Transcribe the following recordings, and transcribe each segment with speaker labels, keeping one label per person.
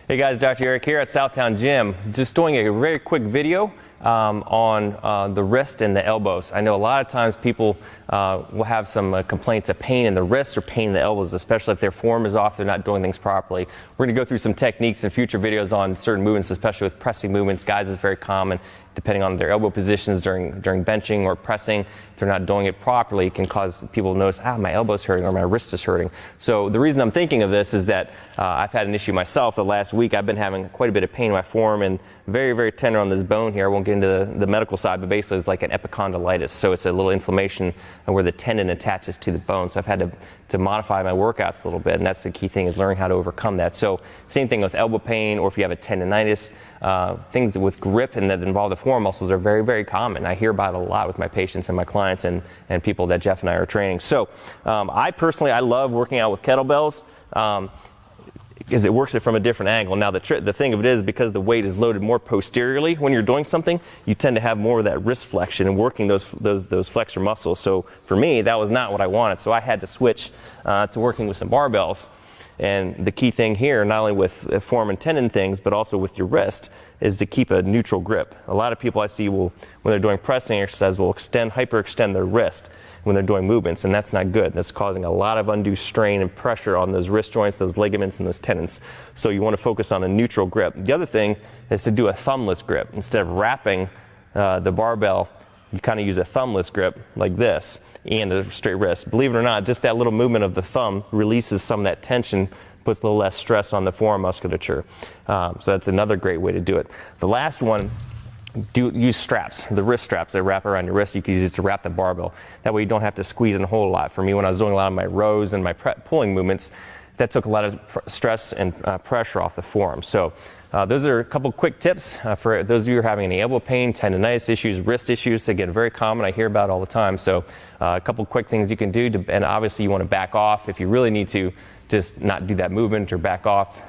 Speaker 1: Hey guys, Dr. Eric here at Southtown Gym. Just doing a very quick video on the wrist and the elbows. I know a lot of times people will have some complaints of pain in the wrists or pain in the elbows, especially if their form is off, they're not doing things properly. We're going to go through some techniques in future videos on certain movements, especially with pressing movements. Guys, it's very common, depending on their elbow positions during benching or pressing. If they're not doing it properly, it can cause people to notice, my elbow's hurting or my wrist is hurting. So the reason I'm thinking of this is that I've had an issue myself. The last week I've been having quite a bit of pain in my forearm and very, very tender on this bone here. I won't get into the medical side, but basically it's like an epicondylitis. So it's a little inflammation where the tendon attaches to the bone. So I've had to modify my workouts a little bit, and that's the key thing, is learning how to overcome that. So same thing with elbow pain, or if you have a tendonitis, things with grip and that involve the forearm muscles are very, very common. I hear about it a lot with my patients and my clients and people that Jeff and I are training. So I personally love working out with kettlebells. Because it works it from a different angle. Now the thing of it is, because the weight is loaded more posteriorly when you're doing something, you tend to have more of that wrist flexion and working those flexor muscles. So for me, that was not what I wanted. So I had to switch to working with some barbells. And the key thing here, not only with forearm and tendon things, but also with your wrist, is to keep a neutral grip. A lot of people I see when they're doing pressing exercise will hyperextend their wrist when they're doing movements, and that's not good. That's causing a lot of undue strain and pressure on those wrist joints, those ligaments, and those tendons. So you want to focus on a neutral grip. The other thing is to do a thumbless grip. Instead of wrapping the barbell, you kind of use a thumbless grip like this and a straight wrist. Believe it or not, just that little movement of the thumb releases some of that tension, puts a little less stress on the forearm musculature. So that's another great way to do it. The last one, use straps, the wrist straps that wrap around your wrist. You can use it to wrap the barbell. That way you don't have to squeeze and hold a lot. For me, when I was doing a lot of my rows and my pulling movements, that took a lot of stress and pressure off the forearm. So those are a couple quick tips for those of you who are having any elbow pain, tendonitis issues, wrist issues. Again, very common. I hear about it all the time. So a couple quick things you can do, and obviously you want to back off if you really need to. Just not do that movement or back off.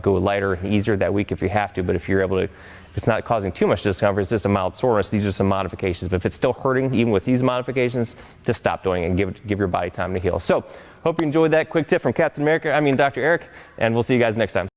Speaker 1: Go lighter and easier that week if you have to. But if you're able to, if it's not causing too much discomfort, it's just a mild soreness, these are some modifications. But if it's still hurting, even with these modifications, just stop doing it and give your body time to heal. So hope you enjoyed that quick tip from Dr. Eric, and we'll see you guys next time.